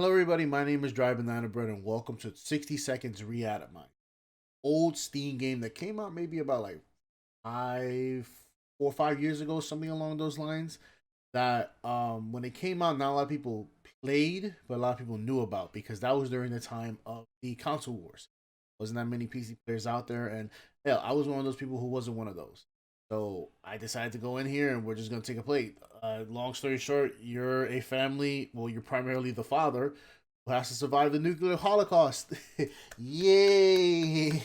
Hello, everybody. My name is Dry Banana Bread, and welcome to 60 Seconds Reatomized. Old Steam game that came out maybe about like 4 or 5 years ago, something along those lines. That when it came out, not a lot of people played, but a lot of people knew about because that was during the time of the console wars. Wasn't that many PC players out there, and hell, I was one of those people who wasn't one of those. So I decided to go in here, and we're just gonna take a play. Long story short, you're a family. Well, you're primarily the father who has to survive the nuclear holocaust. Yay!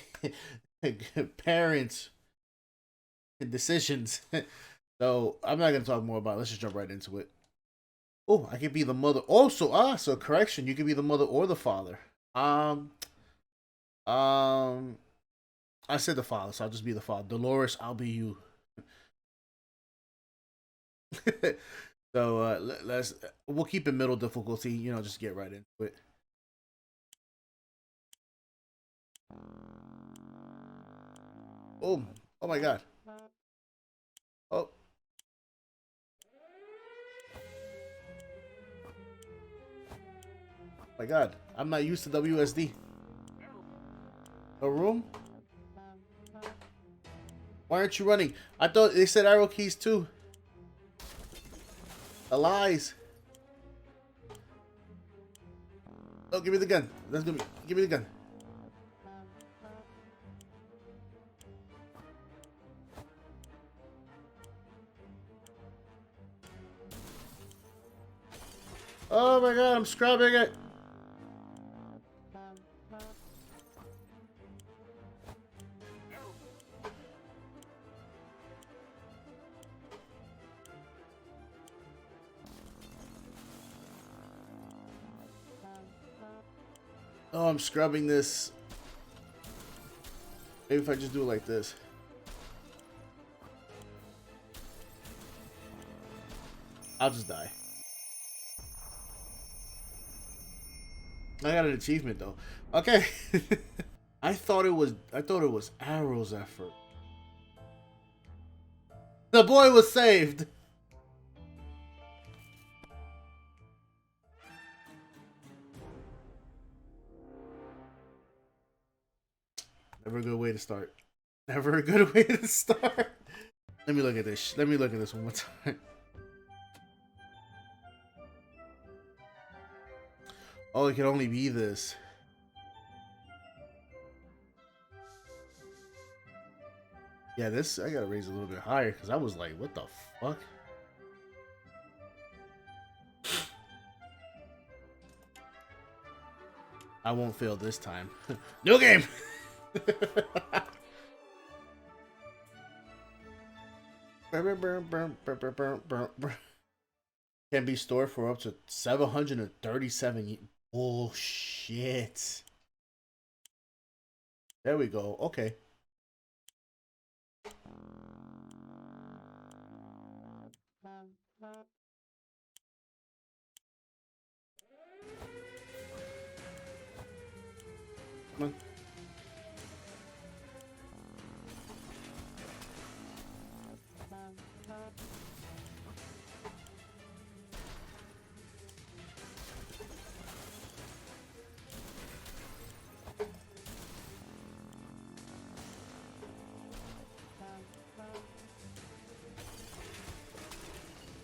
Parents decisions. So I'm not gonna talk more about it. Let's just jump right into it. Oh, I could be the mother. Also, so correction, you could be the mother or the father. Um, I said the father, so I'll just be the father. Dolores, I'll be you. So let's we'll keep it middle difficulty. Just get right into it. Oh, oh my God. Oh my God. I'm not used to WSD. A room? Why aren't you running? I thought they said arrow keys too. The lies. Oh, give me the gun. That's gonna be. Give me the gun. Oh my God, I'm scrubbing it. Oh, I'm scrubbing this. Maybe if I just do it like this. I'll just die. I got an achievement though. Okay. I thought it was arrows at first. The boy was saved. Never a good way to start. Never a good way to start. Let me look at this. Let me look at this one more time. Oh, it can only be this. Yeah, this I gotta raise a little bit higher because I was like, what the fuck? I won't fail this time. New game. Can be stored for up to 737. Bullshit. There we go. Okay. Come on.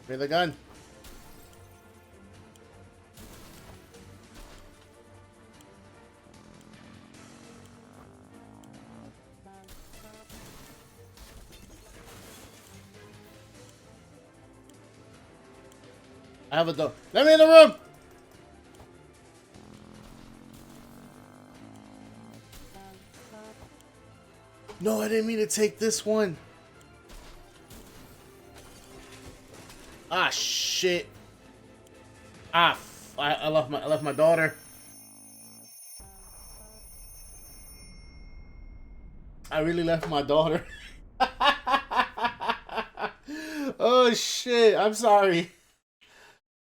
Give me the gun. I have a door. Let me in the room. No, I didn't mean to take this one. Ah, shit. Ah, I left my daughter. I really left my daughter. Oh shit! I'm sorry.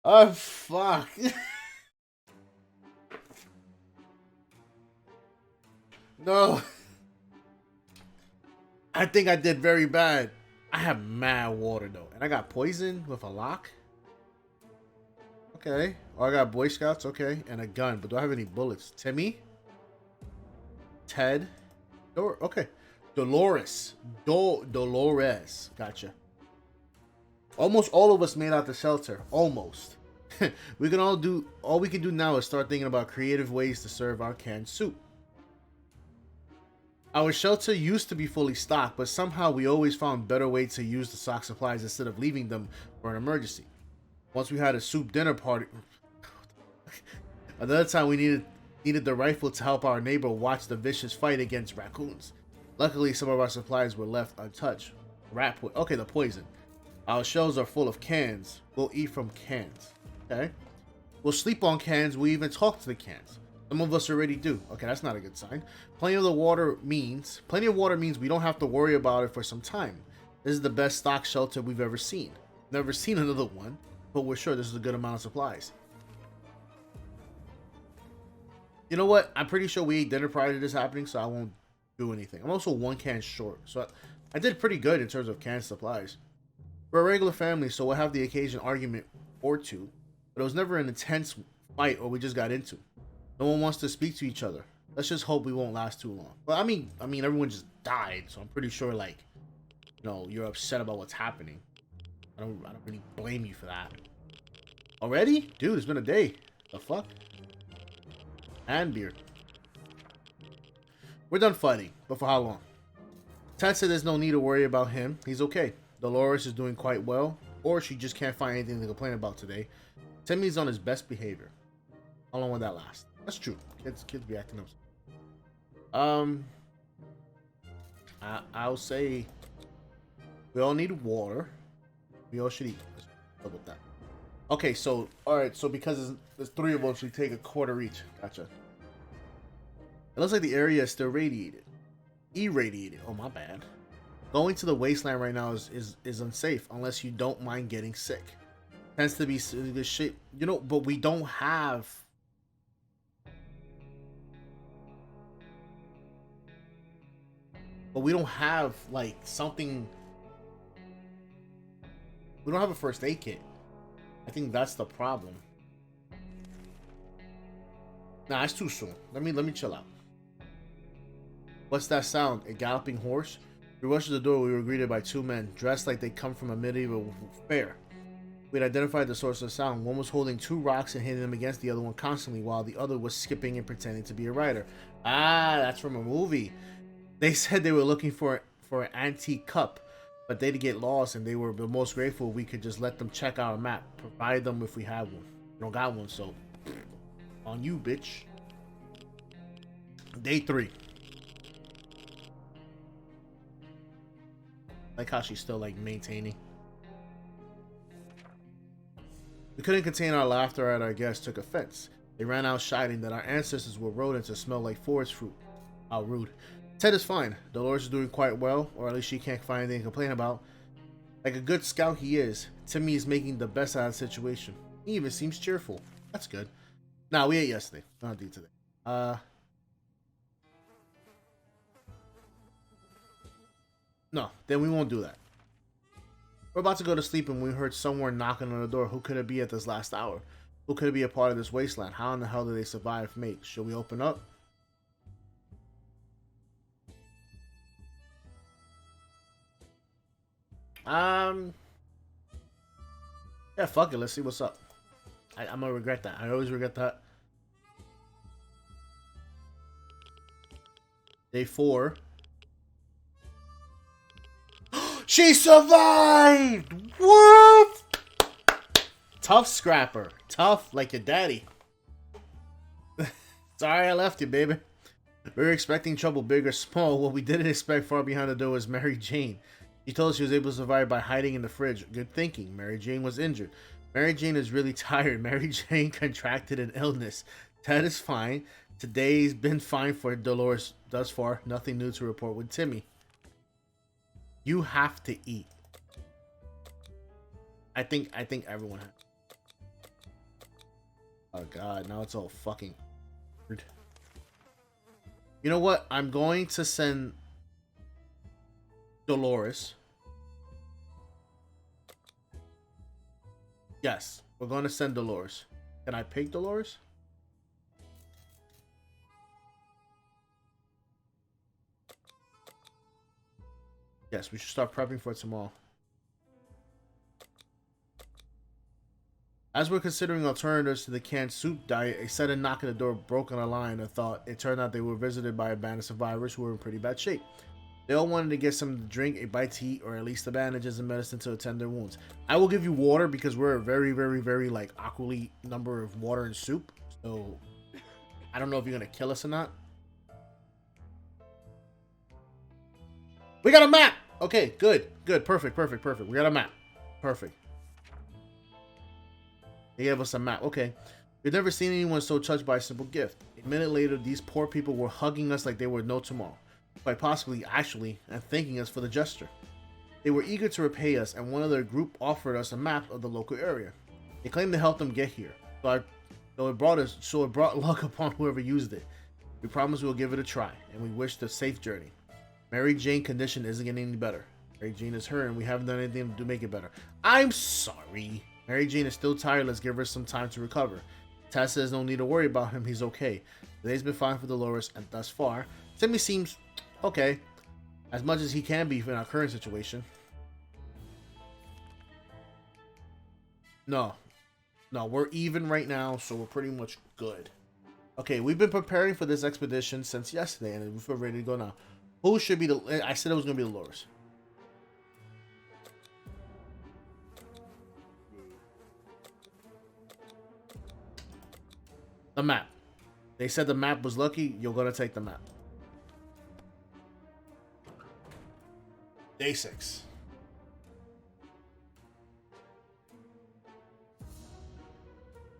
Oh fuck. No. I think I did very bad. I have mad water though, and I got poison with a lock. Okay. Oh, I got Boy Scouts. Okay. And a gun. But do I have any bullets? Timmy? Ted? Okay. Dolores. Dolores. Gotcha. Almost all of us made out the shelter. Almost. All we can do now is start thinking about creative ways to serve our canned soup. Our shelter used to be fully stocked, but somehow we always found better ways to use the stock supplies instead of leaving them for an emergency. Once we had a soup dinner party. Another time we needed the rifle to help our neighbor watch the vicious fight against raccoons. Luckily, some of our supplies were left untouched. Okay, the poison. Our shelves are full of cans. We'll eat from cans. Okay. We'll sleep on cans. We even talk to the cans. Some of us already do. Okay, that's not a good sign. Plenty of water means we don't have to worry about it for some time. This is the best stock shelter we've ever seen. Never seen another one, but we're sure this is a good amount of supplies. You know what? I'm pretty sure we ate dinner prior to this happening, so I won't do anything. I'm also 1 can short, so I did pretty good in terms of canned supplies. We're a regular family, so we'll have the occasional argument or two, but it was never an intense fight or we just got into. No one wants to speak to each other. Let's just hope we won't last too long. Well, I mean, everyone just died, so I'm pretty sure, like, you know, you're upset about what's happening. I don't really blame you for that. Already? Dude, it's been a day. The fuck? And beer. We're done fighting, but for how long? Ted said there's no need to worry about him. He's okay. Dolores is doing quite well, or she just can't find anything to complain about today. Timmy's on his best behavior. How long will that last? That's true. Kids be acting up. I'll say we all need water. We all should eat. Let's go with that. Okay, so all right. So because there's 3 of us, we take a quarter each. Gotcha. It looks like the area is still radiated. Irradiated. Oh, my bad. Going to the wasteland right now is unsafe unless you don't mind getting sick. Tends to be good shit, you know. But we don't have. But we don't have like something. We don't have a first aid kit. I think that's the problem. Nah, it's too soon. Let me chill out. What's that sound? A galloping horse? We rushed to the door. We were greeted by 2 men dressed like they come from a medieval fair. We had identified the source of the sound. One was holding 2 rocks and hitting them against the other one constantly, while the other was skipping and pretending to be a rider. Ah, that's from a movie. They said they were looking for an antique cup, but they'd get lost, and they were the most grateful we could just let them check our map, provide them if we had one. We don't got one, so on you, bitch. Day 3. Like how she's still like maintaining. We couldn't contain our laughter at our guests took offense. They ran out shouting that our ancestors were rodents and smelled like forest fruit. How rude. Ted is fine. Dolores is doing quite well, or at least she can't find anything to complain about. Like a good scout he is, Timmy is making the best out of the situation. He even seems cheerful. That's good. Nah, we ate yesterday. Not do today. No, then we won't do that. We're about to go to sleep and we heard someone knocking on the door. Who could it be at this last hour? Who could it be a part of this wasteland? How in the hell did they survive, mate? Should we open up? Yeah, fuck it. Let's see what's up. I'm gonna regret that. I always regret that. Day 4. She survived! What? Tough scrapper. Tough like your daddy. Sorry I left you, baby. We were expecting trouble, big or small. What we didn't expect far behind the door was Mary Jane. She told us she was able to survive by hiding in the fridge. Good thinking. Mary Jane was injured. Mary Jane is really tired. Mary Jane contracted an illness. Ted is fine. Today's been fine for Dolores thus far. Nothing new to report with Timmy. You have to eat. I think everyone has. Oh god, now it's all fucking weird. You know what? I'm going to send Dolores. Yes, we're going to send Dolores. Can I pick Dolores? Yes, we should start prepping for tomorrow. As we're considering alternatives to the canned soup diet, a sudden knock at the door broke on our line and thought. It turned out they were visited by a band of survivors who were in pretty bad shape. They all wanted to get something to drink, a bite to eat, or at least the bandages and medicine to attend their wounds. I will give you water because we're a very, very, very like aqually number of water and soup. So I don't know if you're gonna kill us or not. We got a map. Okay, good, perfect. We got a map. Perfect. They gave us a map. Okay. We've never seen anyone so touched by a simple gift. A minute later, these poor people were hugging us like they were no tomorrow. Quite possibly, actually, and thanking us for the gesture. They were eager to repay us, and one of their group offered us a map of the local area. They claimed to help them get here, so it brought luck upon whoever used it. We promised we'll give it a try, and we wished a safe journey. Mary Jane's condition isn't getting any better. Mary Jane is her, and we haven't done anything to make it better. I'm sorry. Mary Jane is still tired. Let's give her some time to recover. Tess says no need to worry about him. He's okay. Today's been fine for Dolores, and thus far, Timmy seems okay, as much as he can be in our current situation. No, we're even right now, so we're pretty much good. Okay, we've been preparing for this expedition since yesterday, and we feel ready to go now. Who should be the? I said it was gonna be Dolores. The map. They said the map was lucky. You're gonna take the map. Day 6.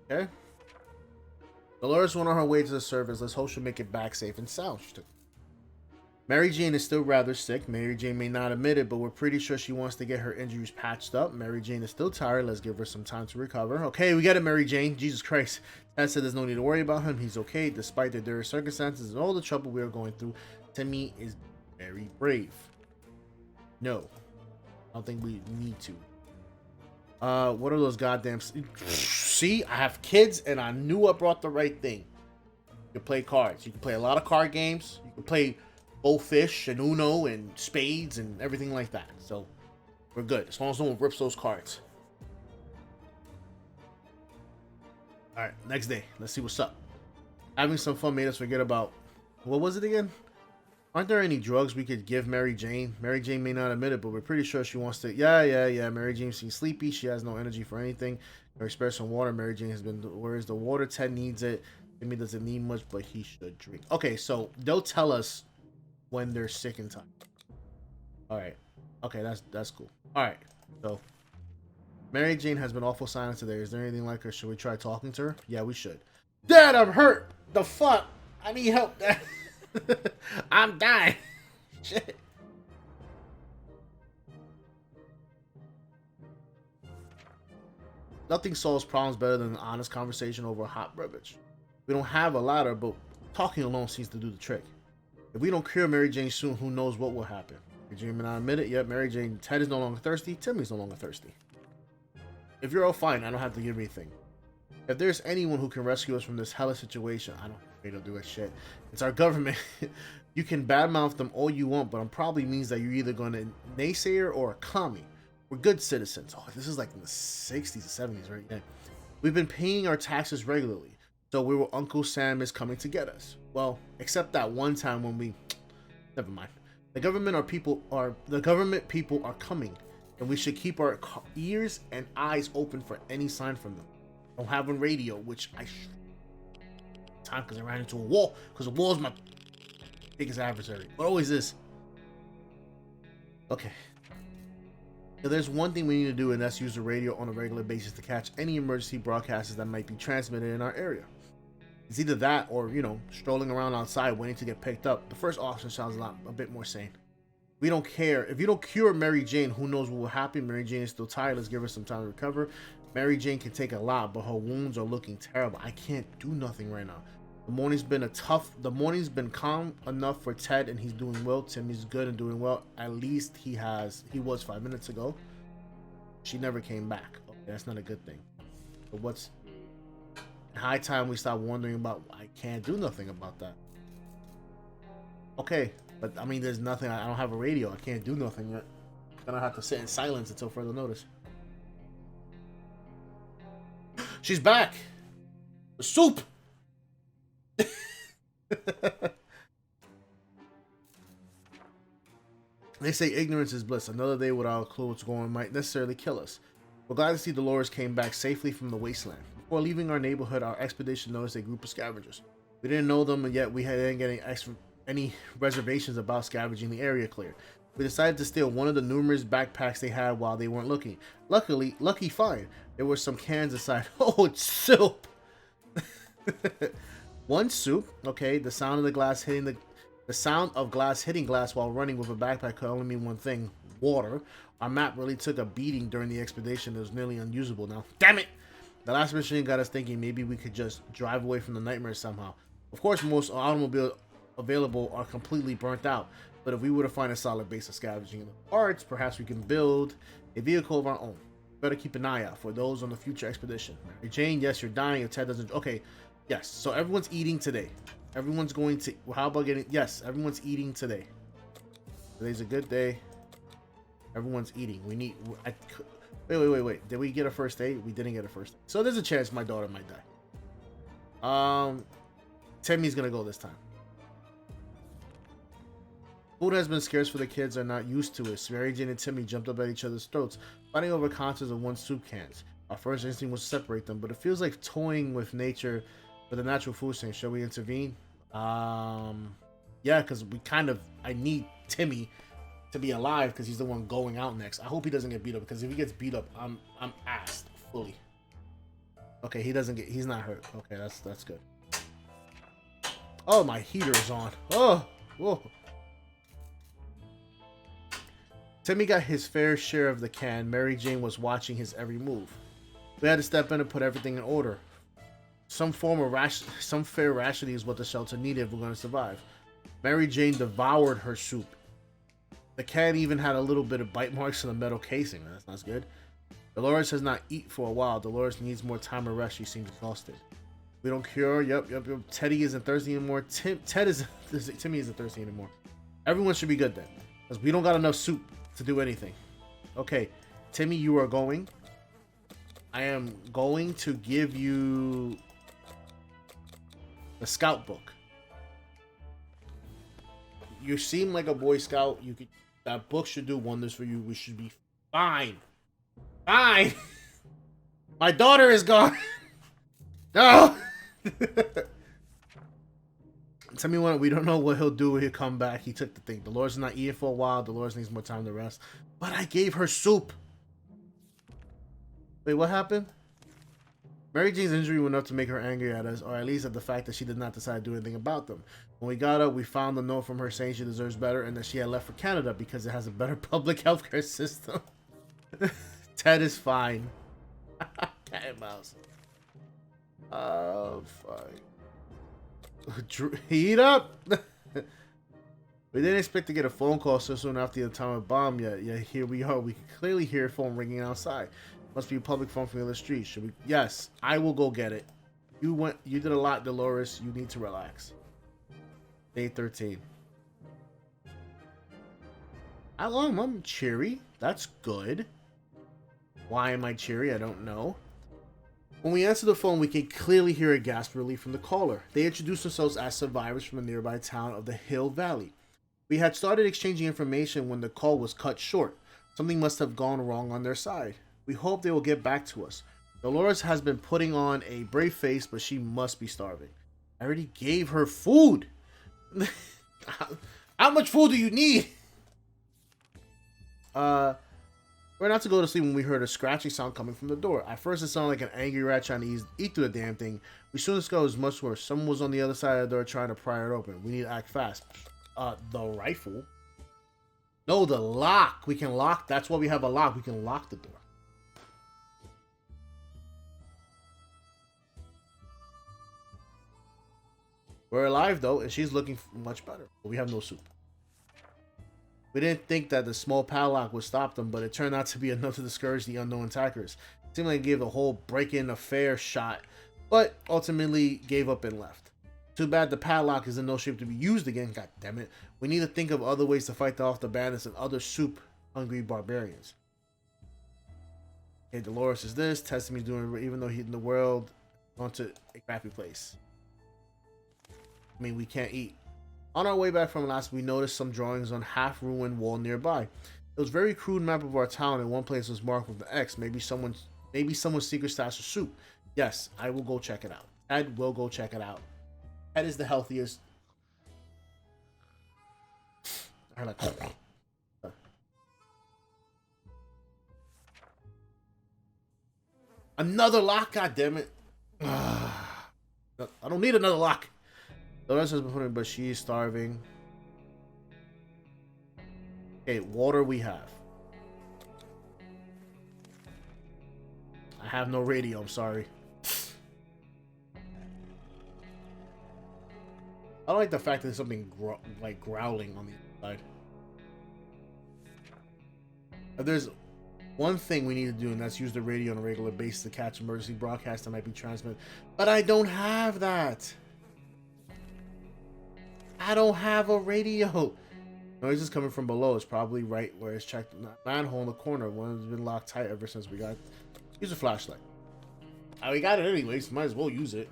Okay. Dolores went on her way to the service. Let's hope she'll make it back safe and sound. Mary Jane is still rather sick. Mary Jane may not admit it, but we're pretty sure she wants to get her injuries patched up. Mary Jane is still tired. Let's give her some time to recover. Okay, we get it, Mary Jane. Jesus Christ. Ted said there's no need to worry about him. He's okay, despite the dire circumstances and all the trouble we are going through. Timmy is very brave. No, I don't think we need to. What are those goddamn... See, I have kids, and I knew I brought the right thing. You can play cards. You can play a lot of card games. You can play Bullfish and Uno and Spades and everything like that. So, we're good. As long as no one rips those cards. Alright, next day. Let's see what's up. Having some fun made us forget about... What was it again? Aren't there any drugs we could give Mary Jane? Mary Jane may not admit it, but we're pretty sure she wants to... Yeah. Mary Jane seems sleepy. She has no energy for anything. Mary spares some water. Mary Jane has been... Where's the water? Ted needs it. Timmy doesn't need much, but he should drink. Okay, so they'll tell us when they're sick and tired. Alright. Okay, that's cool. Alright, so... Mary Jane has been awful silent today. Is there anything like her? Should we try talking to her? Yeah, we should. Dad, I'm hurt! The fuck? I need help, Dad. I'm dying. Shit. Nothing solves problems better than an honest conversation over a hot beverage. We don't have a ladder, but talking alone seems to do the trick. If we don't cure Mary Jane soon, who knows what will happen. Mary Jane may not admit it yet. Mary Jane, Ted is no longer thirsty. Timmy's no longer thirsty. If you're all fine, I don't have to give anything. If there's anyone who can rescue us from this hellish situation, I don't think they'll do that shit. It's our government. You can badmouth them all you want, but it probably means that you're either going to naysayer or a commie. We're good citizens. Oh, this is like in the 60s or 70s, right? Yeah. We've been paying our taxes regularly, so we were Uncle Sam is coming to get us. Well, except that one time when we... Never mind. The government people are coming, and we should keep our ears and eyes open for any sign from them. Don't have on radio, which I time because I ran into a wall, because the wall is my biggest adversary. What always is. Okay. Now, there's one thing we need to do, and that's use the radio on a regular basis to catch any emergency broadcasts that might be transmitted in our area. It's either that or, strolling around outside waiting to get picked up. The first option sounds a bit more sane. We don't care. If you don't cure Mary Jane, who knows what will happen? Mary Jane is still tired. Let's give her some time to recover. Mary Jane can take a lot, but her wounds are looking terrible. I can't do nothing right now. The morning's been calm enough for Ted, and he's doing well. Timmy's good and doing well. At least he was 5 minutes ago. She never came back. Okay, that's not a good thing. But High time we stop wondering about. I can't do nothing about that. Okay, but I mean, there's nothing. I don't have a radio. I can't do nothing yet. I'm gonna have to sit in silence until further notice. She's back. The soup. They say ignorance is bliss. Another day without a clue what's going on might necessarily kill us. We're glad to see Dolores came back safely from the wasteland. Before leaving our neighborhood, our expedition noticed a group of scavengers. We didn't know them, and yet we didn't get any reservations about scavenging the area clear. We decided to steal one of the numerous backpacks they had while they weren't looking. Lucky fine. There were some cans inside. Oh, it's soup! One soup. Okay, the sound of glass hitting glass while running with a backpack could only mean one thing: water. Our map really took a beating during the expedition. It was nearly unusable now. Damn it! The last mission got us thinking maybe we could just drive away from the nightmares somehow. Of course, most automobiles available are completely burnt out, but if we were to find a solid base of scavenging parts, perhaps we can build a vehicle of our own. Better keep an eye out for those on the future expedition. Mary Jane, yes, you're dying if Ted doesn't. Okay, yes. So everyone's eating today. Everyone's going to. How about getting? Yes, everyone's eating today. Today's a good day. Everyone's eating. We need. Wait. Did we get a first aid? We didn't get a first aid. So there's a chance my daughter might die. Timmy's gonna go this time. Food has been scarce for the kids are not used to it. Mary Jane and Timmy jumped up at each other's throats, fighting over contents of one soup cans. Our first instinct was to separate them, but it feels like toying with nature, with the natural food chain. Shall we intervene? Yeah, because I need Timmy to be alive because he's the one going out next. I hope he doesn't get beat up, because if he gets beat up, I'm assed fully. Okay, he's not hurt. Okay, that's good. Oh, my heater is on. Oh, whoa. Timmy got his fair share of the can. Mary Jane was watching his every move. We had to step in and put everything in order. Some fair rationing is what the shelter needed if we're going to survive. Mary Jane devoured her soup. The can even had a little bit of bite marks on the metal casing. That's not good. Dolores has not eaten for a while. Dolores needs more time to rest. She seems exhausted. We don't cure. Yep. Teddy isn't thirsty anymore. Timmy isn't thirsty anymore. Everyone should be good then, because we don't got enough soup to do anything. Okay, Timmy, you are going. I am going to give you the scout book. You seem like a Boy Scout. That book should do wonders for you. We should be fine. Fine. My daughter is gone. No. Tell me what, we don't know what he'll do when he'll come back. He took the thing. Dolores is not eating for a while. Dolores needs more time to rest. But I gave her soup. Wait, what happened? Mary Jane's injury went enough to make her angry at us, or at least at the fact that she did not decide to do anything about them. When we got up, we found a note from her saying she deserves better and that she had left for Canada because it has a better public healthcare system. Ted is fine. Cat and mouse. Oh, fine. Heat up! We didn't expect to get a phone call so soon after the atomic bomb yet. Yeah, here we are. We can clearly hear a phone ringing outside. Must be a public phone from the other street. Should we? Yes, I will go get it. You did a lot, Dolores. You need to relax. Day 13. I'm cheery. That's good. Why am I cheery? I don't know. When we answer the phone, we can clearly hear a gasp of relief from the caller. They introduced themselves as survivors from the nearby town of the Hill Valley. We had started exchanging information when the call was cut short. Something must have gone wrong on their side. We hope they will get back to us. Dolores has been putting on a brave face, but she must be starving. I already gave her food. How much food do you need? We're not to go to sleep when we heard a scratching sound coming from the door. At first, it sounded like an angry rat trying to eat through the damn thing. We soon discovered it was much worse. Someone was on the other side of the door trying to pry it open. We need to act fast. The rifle? No, the lock. We can lock. That's why we have a lock. We can lock the door. We're alive, though, and she's looking much better. But we have no soup. We didn't think that the small padlock would stop them, but it turned out to be enough to discourage the unknown attackers. It seemed like it gave the whole break-in a fair shot, but ultimately gave up and left. Too bad the padlock is in no shape to be used again. God damn it. We need to think of other ways to fight off the bandits and other soup-hungry barbarians. Okay, Dolores is this. Testimy's doing, even though he's in the world, onto a crappy place. I mean, we can't eat. On our way back from last, we noticed some drawings on half-ruined wall nearby. It was a very crude map of our town, and one place was marked with the X. Maybe someone's secret stash of soup. Yes, I will go check it out. Ed will go check it out. Ed is the healthiest. I like another lock. God damn it! I don't need another lock. The rest has been putting, but she's starving. Okay, water we have. I have no radio. I'm sorry. I don't like the fact that there's something like growling on the inside. If there's one thing we need to do, and that's use the radio on a regular basis to catch emergency broadcasts that might be transmitted. But I don't have that. I don't have a radio. Noise is coming from below. It's probably right where it's checked. Manhole in the corner. One has been locked tight ever since we got. Use a flashlight. We got it anyways. Might as well use it.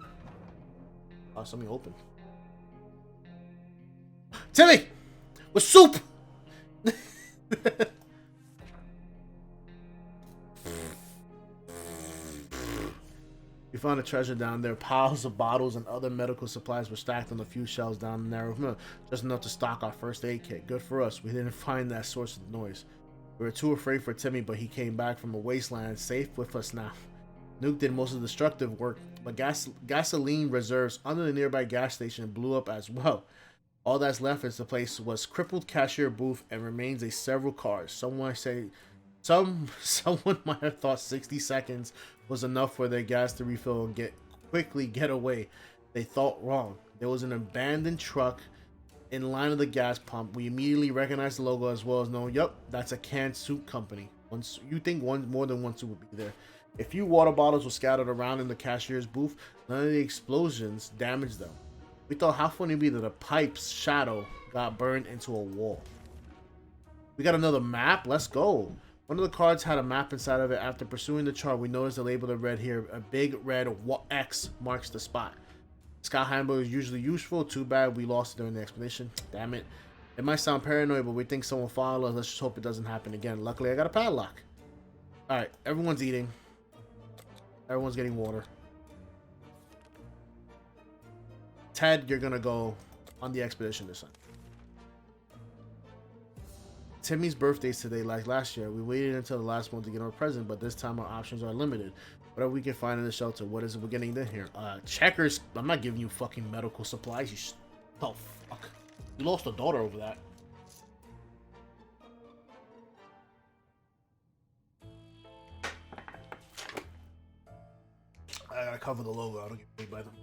Oh, something open. Timmy! With soup! We found a treasure down there. Piles of bottles and other medical supplies were stacked on a few shelves down the narrow mill. Just enough to stock our first aid kit. Good for us. We didn't find that source of noise. We were too afraid for Timmy, but he came back from a wasteland safe with us now. Nuke did most of the destructive work, but gasoline reserves under the nearby gas station blew up as well. All that's left is the place was crippled cashier booth and remains of several cars. Someone might have thought 60 seconds was enough for their gas to refill and quickly get away. They thought wrong. There was an abandoned truck in line of the gas pump. We immediately recognized the logo as well as knowing, yup, that's a canned soup company. You think more than one soup would be there. A few water bottles were scattered around in the cashier's booth. None of the explosions damaged them. We thought how funny it'd be that a pipe's shadow got burned into a wall. We got another map. Let's go. One of the cards had a map inside of it. After pursuing the chart, we noticed the label that read here. A big red X marks the spot. Scout handbook is usually useful. Too bad we lost it during the expedition. Damn it. It might sound paranoid, but we think someone followed us. Let's just hope it doesn't happen again. Luckily, I got a padlock. Alright, everyone's eating. Everyone's getting water. Ted, you're gonna go on the expedition this time. Timmy's birthday's today, like last year. We waited until the last one to get our present, but this time our options are limited. Whatever we can find in the shelter. What is it we're getting in here? Checkers. I'm not giving you fucking medical supplies. Oh, fuck. You lost a daughter over that. I gotta cover the logo. I don't get paid by them.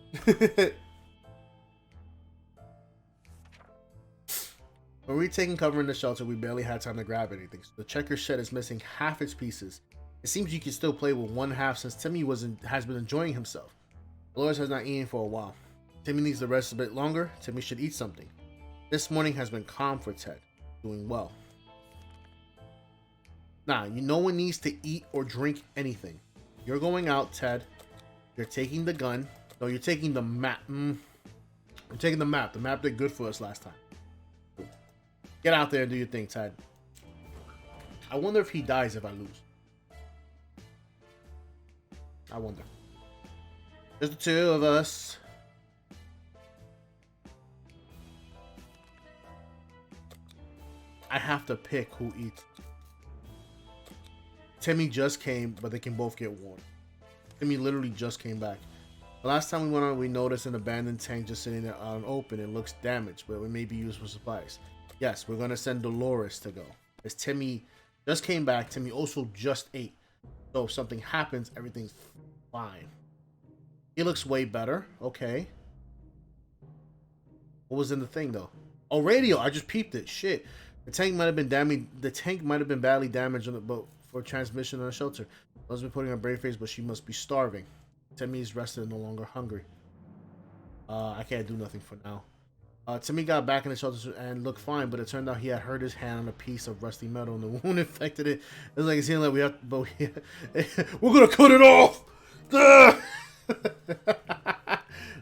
When we were taking cover in the shelter, we barely had time to grab anything. So the checker shed is missing half its pieces. It seems you can still play with one half since Timmy has been enjoying himself. Dolores has not eaten for a while. Timmy needs to rest a bit longer. Timmy should eat something. This morning has been calm for Ted. Doing well. Nah, no one needs to eat or drink anything. You're going out, Ted. You're taking the gun. No, you're taking the map. You're taking the map. The map did good for us last time. Get out there and do your thing, Ted. I wonder if he dies if I lose. I wonder. Just the two of us. I have to pick who eats. Timmy just came, but they can both get warm. Timmy literally just came back. The last time we went on, we noticed an abandoned tank just sitting there unopened. It looks damaged, but it may be used for supplies. Yes, we're going to send Dolores to go. As Timmy just came back, Timmy also just ate. So if something happens, everything's fine. He looks way better. Okay. What was in the thing, though? Oh, radio. I just peeped it. Shit. The tank might have been damaged. The tank might have been badly damaged on the boat for transmission on a shelter. Must be putting on a brave face, but she must be starving. Timmy's rested and no longer hungry. I can't do nothing for now. Timmy got back in the shelter and looked fine, but it turned out he had hurt his hand on a piece of rusty metal, and the wound infected it. It's like it seemed like we have, but we're gonna cut it off.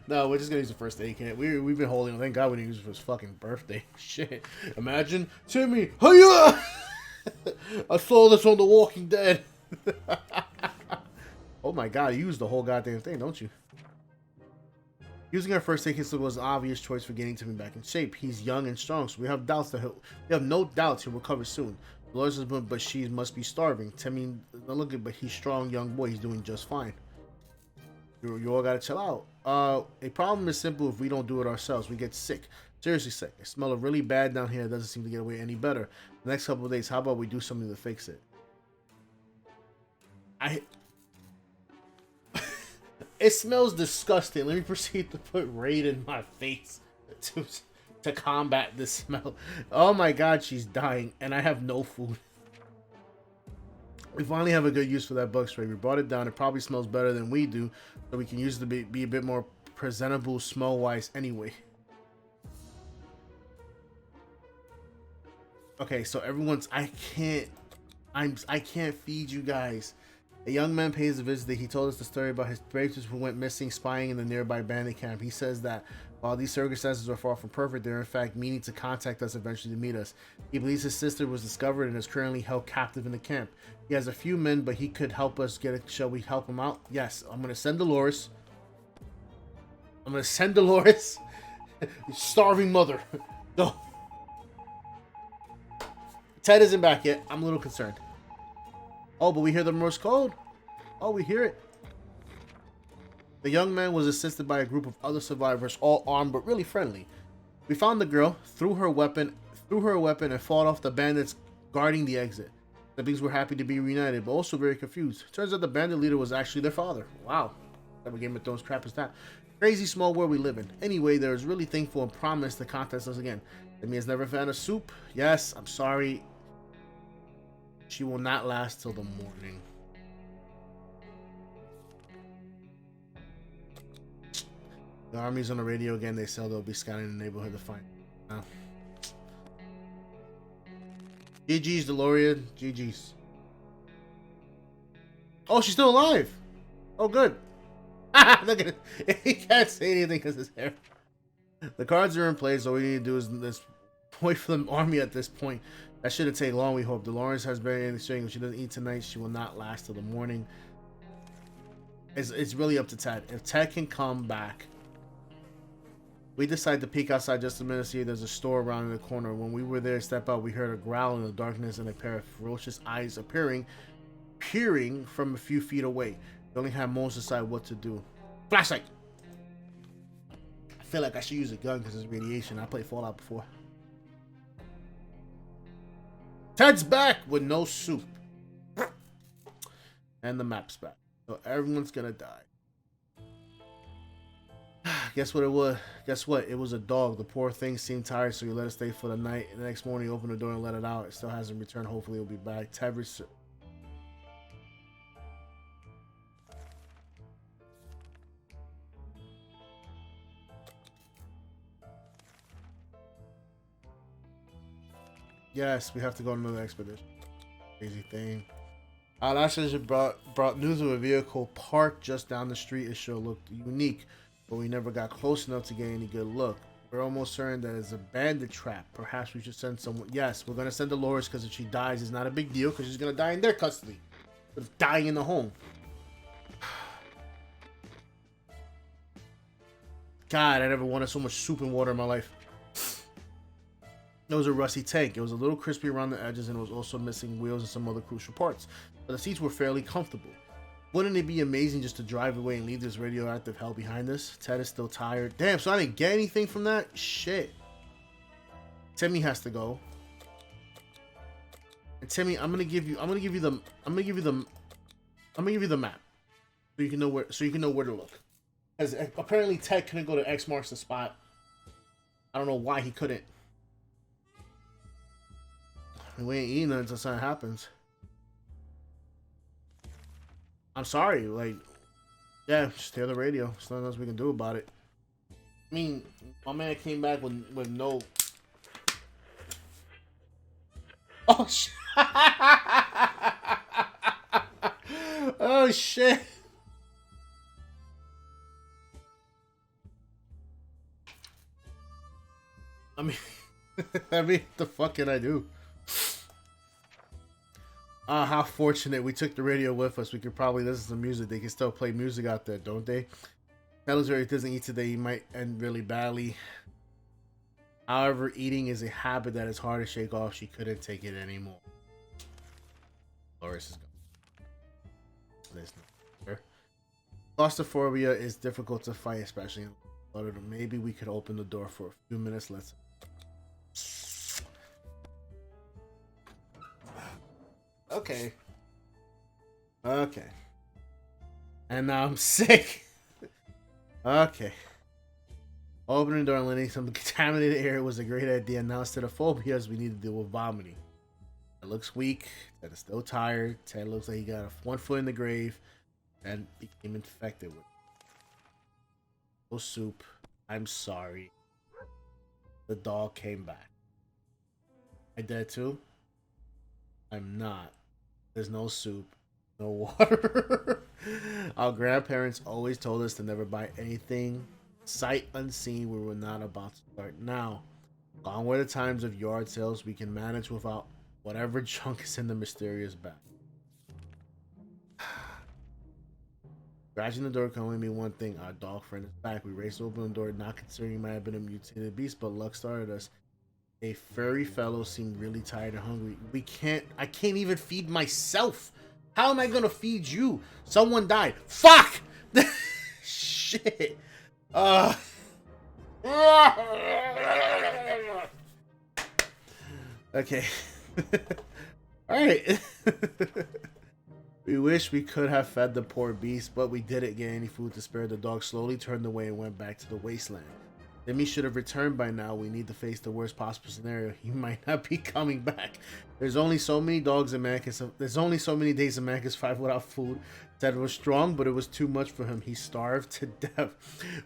No, we're just gonna use the first aid kit. We've been holding. Thank God we didn't use it for his fucking birthday. Shit. Imagine Timmy. Hiya! I saw this on The Walking Dead. Oh my God, you use the whole goddamn thing, don't you? Using our first aid kit was an obvious choice for getting Timmy back in shape. He's young and strong, so we have no doubts he'll recover soon. Dolores says, but she must be starving. Timmy, look at, but he's strong, young boy. He's doing just fine. You all gotta chill out. A problem is simple. If we don't do it ourselves, we get sick. Seriously sick. I smell it really bad down here. It doesn't seem to get away any better. The next couple of days, how about we do something to fix it? It smells disgusting. Let me proceed to put Raid in my face to combat this smell. Oh my God, she's dying, and I have no food. We finally have a good use for that bug spray. We brought it down. It probably smells better than we do, so we can use it to be a bit more presentable smell-wise anyway. Okay, so everyone's... I can't feed you guys. A young man pays a visit. He told us the story about his breakers who went missing spying in the nearby bandit camp. He says that while these circumstances are far from perfect, they're in fact meaning to contact us eventually to meet us. He believes his sister was discovered and is currently held captive in the camp. He has a few men, but he could help us get it. Shall we help him out? Yes, I'm going to send Dolores. I'm going to send Dolores. Starving mother. Go. Ted isn't back yet. I'm a little concerned. Oh, but we hear the Morse code. Oh, we hear it. The young man was assisted by a group of other survivors, all armed but really friendly. We found the girl, threw her weapon, and fought off the bandits guarding the exit. The siblings were happy to be reunited, but also very confused. Turns out the bandit leader was actually their father. Wow. What Game of Thrones crap is that? Crazy small world we live in. Anyway, there is really thankful and promised to contact us again. That means never found a soup. Yes, I'm sorry. She will not last till the morning. The army's on the radio again. They say they'll be scouting the neighborhood to find. Oh. GG's, DeLorean. GG's. Oh, she's still alive. Oh, good. Look at it. He can't say anything because his hair. The cards are in place. All we need to do is wait for the army at this point. That shouldn't take long, we hope. Dolores has been in the If she doesn't eat tonight, she will not last till the morning. It's really up to Ted. If Ted can come back. We decided to peek outside just a minute to see if there's a store around the corner. When we were there, step out, we heard a growl in the darkness and a pair of ferocious eyes peering from a few feet away. We only had moments to decide what to do. Flashlight! I feel like I should use a gun because it's radiation. I played Fallout before. Ted's back with no soup. And the map's back. So everyone's gonna die. Guess what it was? Guess what? It was a dog. The poor thing seemed tired, so he let it stay for the night. And the next morning, he opened the door and let it out. It still hasn't returned. Hopefully, it'll be back. Ted Yes, we have to go on another expedition. Crazy thing. Last year brought news of a vehicle parked just down the street. It sure looked unique, but we never got close enough to get any good look. We're almost certain that it's a bandit trap. Perhaps we should send someone. Yes, we're going to send Dolores because if she dies, it's not a big deal because she's going to die in their custody. But dying in the home. God, I never wanted so much soup and water in my life. It was a rusty tank. It was a little crispy around the edges and it was also missing wheels and some other crucial parts. But the seats were fairly comfortable. Wouldn't it be amazing just to drive away and leave this radioactive hell behind us? Ted is still tired. Damn, so I didn't get anything from that? Shit. Timmy has to go. And Timmy, I'm gonna give you the map. So you can know where to look. Because apparently Ted couldn't go to X marks the spot. I don't know why he couldn't. We ain't eating until something happens. I'm sorry, like, Yeah, just hear the radio. There's nothing else we can do about it. I mean, my man came back with no. Oh shit! Oh shit! I mean, the fuck can I do? How fortunate we took the radio with us. We could probably listen to music. They can still play music out there, don't they? Salisbury doesn't eat today. He might end really badly. However, eating is a habit that is hard to shake off. She couldn't take it anymore. Loris is gone. There's no. Claustrophobia is difficult to fight, especially in water. Maybe we could open the door for a few minutes. Let's. Okay. Okay. And now I'm sick. Okay. Opening the door and letting some contaminated air was a great idea. Now instead of phobias, we need to deal with vomiting. It looks weak. Ted is still tired. Ted looks like he got one foot in the grave and became infected with no soup. I'm sorry. The dog came back. I dead too? I'm not. There's no soup, no water. Our grandparents always told us to never buy anything sight unseen. We were not about to start now. Gone were the times of yard sales. We can manage without whatever junk is in the mysterious bag. Scratching the door can only mean one thing. Our dog friend is back. We raced open the door, not considering he might have been a mutated beast, but luck started us. A furry fellow seemed really tired and hungry. I can't even feed myself. How am I gonna feed you? Someone died. Fuck! Shit. Okay. Alright. We wish we could have fed the poor beast, but we didn't get any food to spare. The dog slowly turned away and went back to the wasteland. Demi should have returned by now. We need to face the worst possible scenario. He might not be coming back. There's only so many dogs in Manchus. There's only so many days in Manchus 5 without food. Ted was strong, but it was too much for him. He starved to death.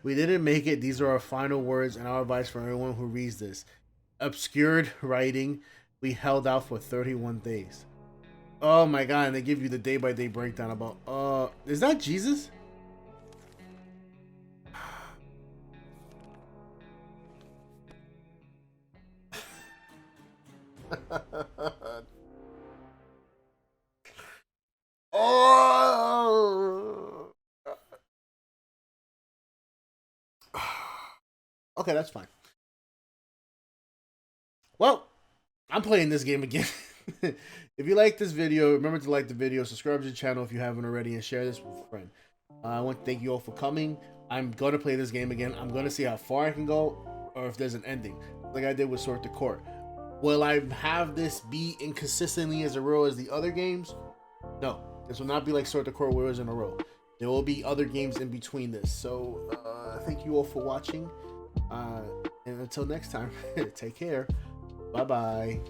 We didn't make it. These are our final words and our advice for everyone who reads this. Obscured writing. We held out for 31 days. Oh my god, and they give you the day-by-day breakdown about, is that Jesus? Oh! Okay, that's fine. Well, I'm playing this game again. If you like this video, remember to like the video, subscribe to the channel if you haven't already, and share this with a friend. I want to thank you all for coming. I'm going to play this game again. I'm going to see how far I can go, or if there's an ending, like I did with Sword to Court. Will I have this be inconsistently as a row as the other games? No. This will not be like Sword to Court where it was in a row. There will be other games in between this. So, thank you all for watching. And until next time, take care. Bye-bye.